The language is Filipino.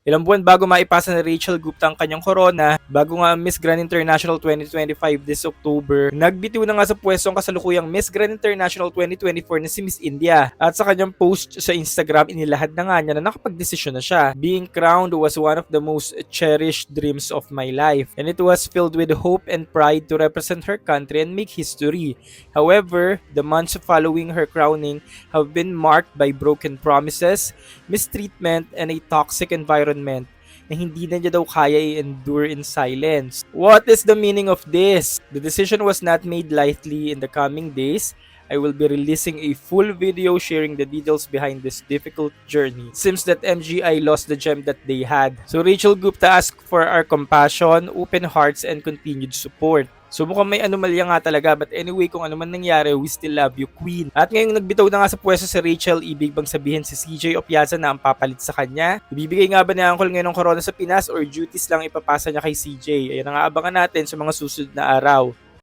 Ilang buwan bago maipasa ni Rachel Gupta ang kanyang corona, bago nga ang Miss Grand International 2025 this October, nagbitiw na nga sa pwesto ang kasalukuyang Miss Grand International 2024 na si Miss India. At sa kanyang post sa Instagram, inilahad na nga niya na nakapagdesisyon na siya. Being crowned was one of the most cherished dreams of my life, and it was filled with hope and pride to represent her country and make history. However, the months following her crowning have been marked by broken promises, mistreatment, and a toxic environment na hindi na niya daw kaya i-endure in silence. What is the meaning of this? The decision was not made lightly. In the coming days, I will be releasing a full video sharing the details behind this difficult journey. Seems that MGI lost the gem that they had. So Rachel Gupta asked for our compassion, open hearts, and continued support. So mukhang may anomalya nga talaga, but anyway, kung ano man nangyari, we still love you, Queen. At ngayong nagbitaw na nga sa pwesto si Rachel, ibig bang sabihin si CJ Opiaza na ang papalit sa kanya? Ibibigay nga ba ni Uncle ngayon ng corona sa Pinas or duties lang ipapasa niya kay CJ? Ayan ang aabangan natin sa mga susunod na araw.